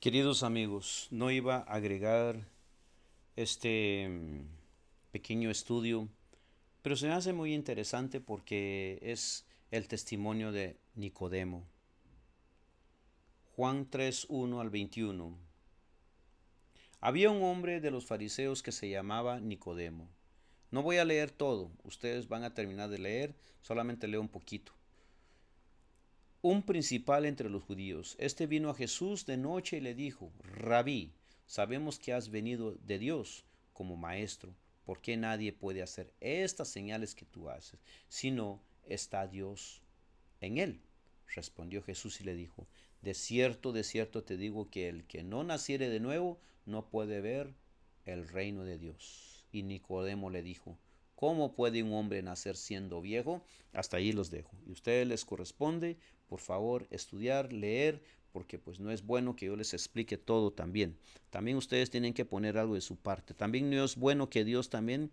Queridos amigos, no iba a agregar este pequeño estudio, pero se me hace muy interesante porque es el testimonio de Nicodemo. Juan 3, 1 al 21. Había un hombre de los fariseos que se llamaba Nicodemo. No voy a leer todo, ustedes van a terminar de leer, solamente leo un poquito. Un principal entre los judíos. Este vino a Jesús de noche y le dijo: Rabí, sabemos que has venido de Dios como maestro, porque nadie puede hacer estas señales que tú haces, sino está Dios en él. Respondió Jesús y le dijo: de cierto te digo que el que no naciere de nuevo no puede ver el reino de Dios. Y Nicodemo le dijo: ¿cómo puede un hombre nacer siendo viejo? Hasta ahí los dejo. Y a ustedes les corresponde, por favor, estudiar, leer, porque pues no es bueno que yo les explique todo también. También ustedes tienen que poner algo de su parte. También no es bueno que Dios también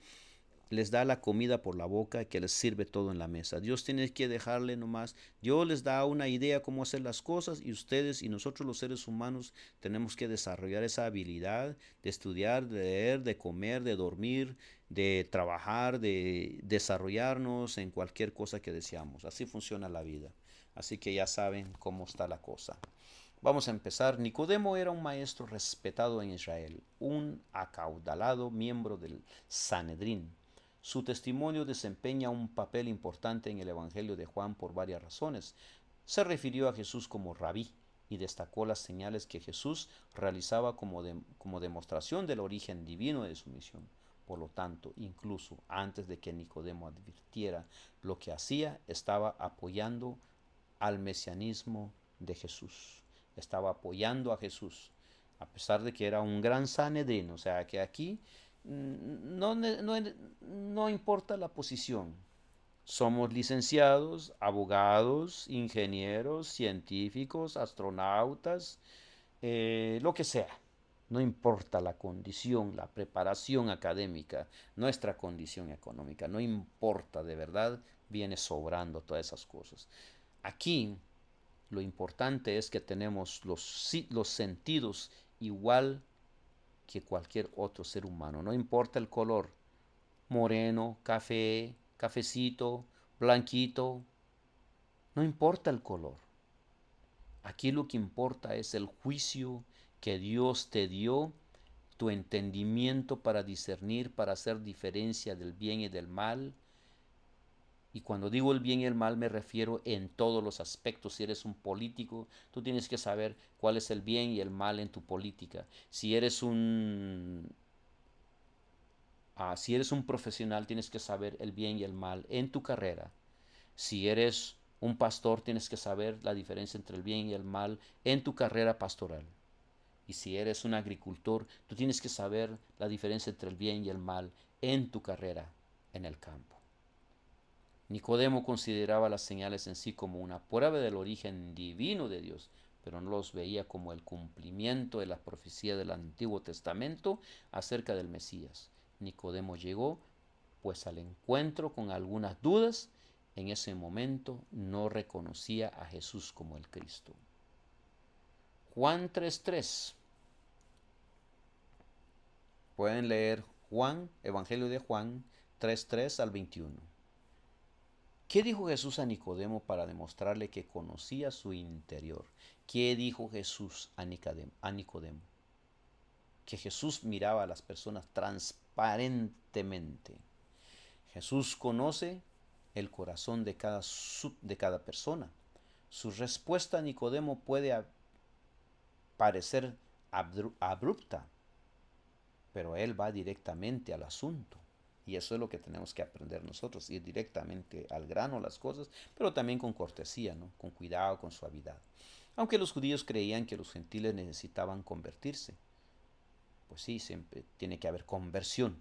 les da la comida por la boca, que les sirve todo en la mesa. Dios tiene que dejarle nomás, Dios les da una idea cómo hacer las cosas y ustedes y nosotros los seres humanos tenemos que desarrollar esa habilidad de estudiar, de leer, de comer, de dormir, de trabajar, de desarrollarnos en cualquier cosa que deseamos. Así funciona la vida. Así que ya saben cómo está la cosa. Vamos a empezar. Nicodemo era un maestro respetado en Israel, un acaudalado miembro del Sanedrín. Su testimonio desempeña un papel importante en el Evangelio de Juan por varias razones. Se refirió a Jesús como rabí y destacó las señales que Jesús realizaba como demostración del origen divino de su misión. Por lo tanto, incluso antes de que Nicodemo advirtiera lo que hacía, estaba apoyando al mesianismo de Jesús. Estaba apoyando a Jesús, a pesar de que era un gran Sanedrín. O sea que aquí no importa la posición. Somos licenciados, abogados, ingenieros, científicos, astronautas, lo que sea. No importa la condición, la preparación académica, nuestra condición económica, no importa, de verdad, viene sobrando todas esas cosas. Aquí lo importante es que tenemos los sentidos igual que cualquier otro ser humano, no importa el color, moreno, café, cafecito, blanquito, no importa el color. Aquí lo que importa es el juicio que Dios te dio, tu entendimiento para discernir, para hacer diferencia del bien y del mal. Y cuando digo el bien y el mal me refiero en todos los aspectos. Si eres un político, tú tienes que saber cuál es el bien y el mal en tu política. Si eres un profesional, tienes que saber el bien y el mal en tu carrera. Si eres un pastor, tienes que saber la diferencia entre el bien y el mal en tu carrera pastoral. Y si eres un agricultor, tú tienes que saber la diferencia entre el bien y el mal en tu carrera en el campo. Nicodemo consideraba las señales en sí como una prueba del origen divino de Dios, pero no los veía como el cumplimiento de la profecía del Antiguo Testamento acerca del Mesías. Nicodemo llegó pues al encuentro con algunas dudas. En ese momento no reconocía a Jesús como el Cristo. Juan 3:3. Pueden leer Juan, Evangelio de Juan 3:3 al 21. ¿Qué dijo Jesús a Nicodemo para demostrarle que conocía su interior? ¿Qué dijo Jesús a Nicodemo? Que Jesús miraba a las personas transparentemente. Jesús conoce el corazón de cada persona. Su respuesta a Nicodemo puede parecer abrupta, pero él va directamente al asunto. Y eso es lo que tenemos que aprender nosotros, ir directamente al grano las cosas, pero también con cortesía, ¿no? Con cuidado, con suavidad. Aunque los judíos creían que los gentiles necesitaban convertirse, pues sí, siempre tiene que haber conversión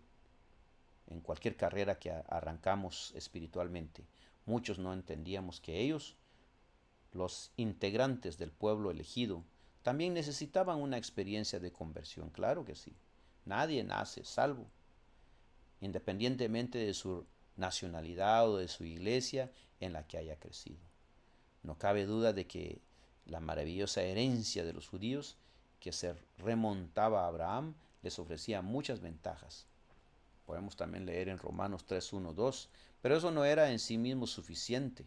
en cualquier carrera que arrancamos espiritualmente. Muchos no entendíamos que ellos, los integrantes del pueblo elegido, también necesitaban una experiencia de conversión. Claro que sí. Nadie nace salvo, independientemente de su nacionalidad o de su iglesia en la que haya crecido. No cabe duda de que la maravillosa herencia de los judíos que se remontaba a Abraham, les ofrecía muchas ventajas. Podemos también leer en Romanos 3, 1, 2, pero eso no era en sí mismo suficiente.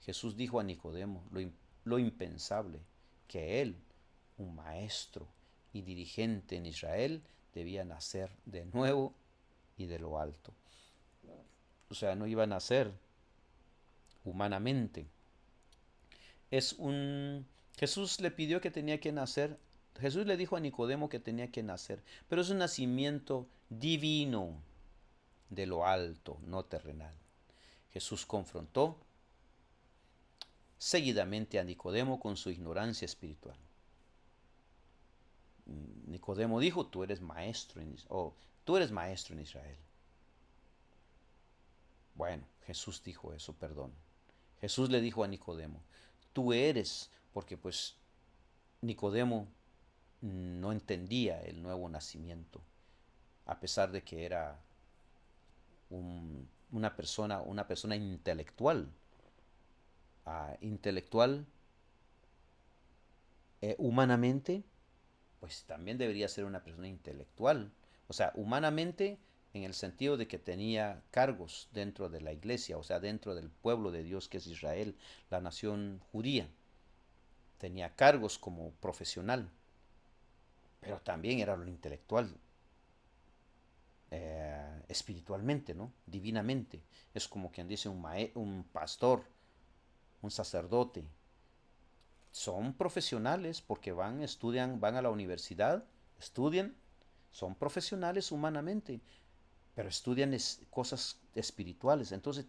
Jesús dijo a Nicodemo lo impensable, que él, un maestro y dirigente en Israel, debía nacer de nuevo y de lo alto. O sea, no iba a nacer humanamente. Jesús le pidió que tenía que nacer. Jesús le dijo a Nicodemo que tenía que nacer, pero es un nacimiento divino de lo alto, no terrenal. Jesús confrontó seguidamente a Nicodemo con su ignorancia espiritual. Nicodemo dijo, tú eres maestro en Israel. Bueno, Jesús dijo eso, perdón. Jesús le dijo a Nicodemo, tú eres, porque pues Nicodemo no entendía el nuevo nacimiento, a pesar de que era una persona intelectual, intelectual humanamente, pues también debería ser una persona intelectual. O sea, humanamente en el sentido de que tenía cargos dentro de la iglesia, o sea, dentro del pueblo de Dios que es Israel, la nación judía. Tenía cargos como profesional, pero también era lo intelectual, espiritualmente, ¿no? Divinamente. Es como quien dice un pastor, un sacerdote. Son profesionales porque estudian, van a la universidad, estudian, son profesionales humanamente, pero estudian cosas espirituales. Entonces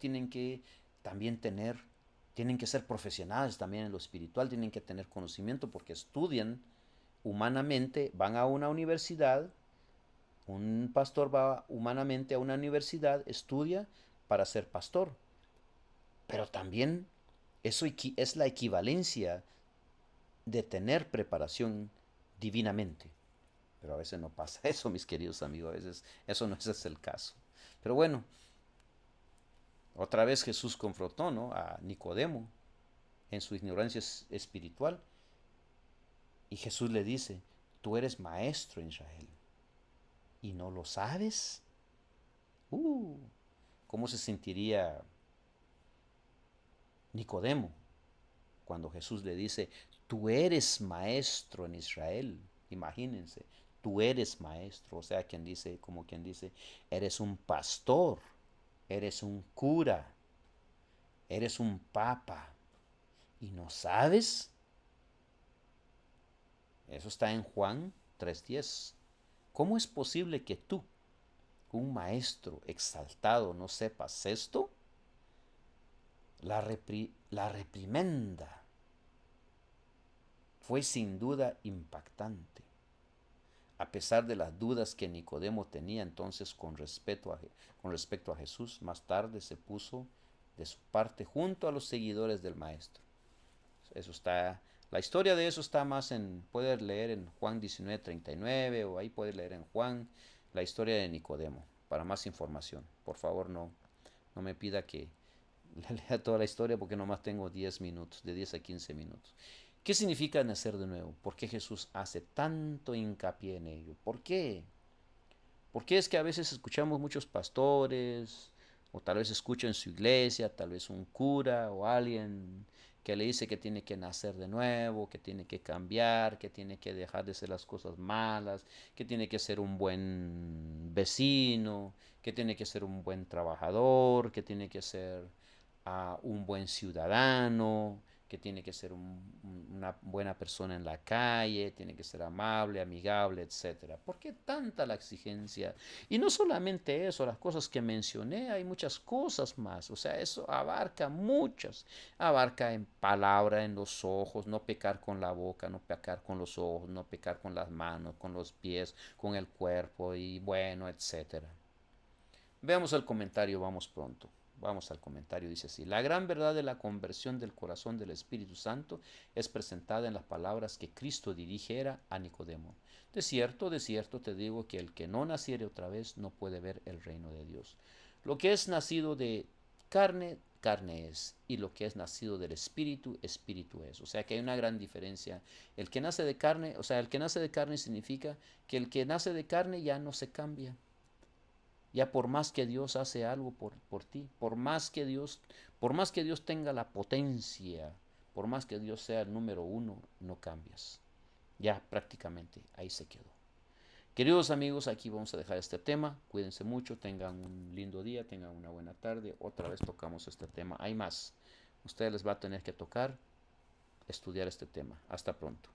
también tienen que ser profesionales también en lo espiritual, tienen que tener conocimiento porque estudian humanamente, van a una universidad. Un pastor va humanamente a una universidad, estudia para ser pastor, pero también eso es la equivalencia de tener preparación divinamente. Pero a veces no pasa eso, mis queridos amigos, a veces eso no es el caso. Pero bueno, otra vez Jesús confrontó, ¿no?, a Nicodemo en su ignorancia espiritual, y Jesús le dice, tú eres maestro en Israel y no lo sabes. Uh, ¿Cómo se sentiría Nicodemo cuando Jesús le dice, tú eres maestro en Israel? Imagínense, tú eres maestro, o sea, como quien dice, eres un pastor, eres un cura, eres un papa, y no sabes. Eso está en Juan 3:10. ¿Cómo es posible que tú, un maestro exaltado, no sepas esto? La reprimenda fue sin duda impactante. A pesar de las dudas que Nicodemo tenía entonces con respecto a Jesús, más tarde se puso de su parte junto a los seguidores del Maestro. La historia de eso está más puedes leer en Juan 19:39, o ahí puedes leer en Juan la historia de Nicodemo para más información. Por favor, no me pida que lea toda la historia porque nomás tengo 10 minutos, de 10 a 15 minutos. ¿Qué significa nacer de nuevo? ¿Por qué Jesús hace tanto hincapié en ello? ¿Por qué? Porque es que a veces escuchamos muchos pastores, o tal vez escucho en su iglesia, tal vez un cura o alguien que le dice que tiene que nacer de nuevo, que tiene que cambiar, que tiene que dejar de hacer las cosas malas, que tiene que ser un buen vecino, que tiene que ser un buen trabajador, que tiene que ser un buen ciudadano, que tiene que ser una buena persona en la calle, tiene que ser amable, amigable, etcétera. ¿Por qué tanta la exigencia? Y no solamente eso, las cosas que mencioné, hay muchas cosas más. O sea, eso abarca muchas. Abarca en palabra, en los ojos, no pecar con la boca, no pecar con los ojos, no pecar con las manos, con los pies, con el cuerpo y bueno, etcétera. Veamos el comentario, vamos pronto. Vamos al comentario, dice así: la gran verdad de la conversión del corazón del Espíritu Santo es presentada en las palabras que Cristo dirigiera a Nicodemo. De cierto te digo que el que no naciere otra vez no puede ver el reino de Dios. Lo que es nacido de carne carne es, y lo que es nacido del espíritu, espíritu es. O sea que hay una gran diferencia. El que nace de carne, o sea, el que nace de carne significa que el que nace de carne ya no se cambia. Ya por más que Dios hace algo por ti, por más que Dios tenga la potencia, por más que Dios sea el número uno, no cambias. Ya prácticamente ahí se quedó. Queridos amigos, aquí vamos a dejar este tema. Cuídense mucho, tengan un lindo día, tengan una buena tarde. Otra vez tocamos este tema. Hay más. Ustedes les va a tener que tocar estudiar este tema. Hasta pronto.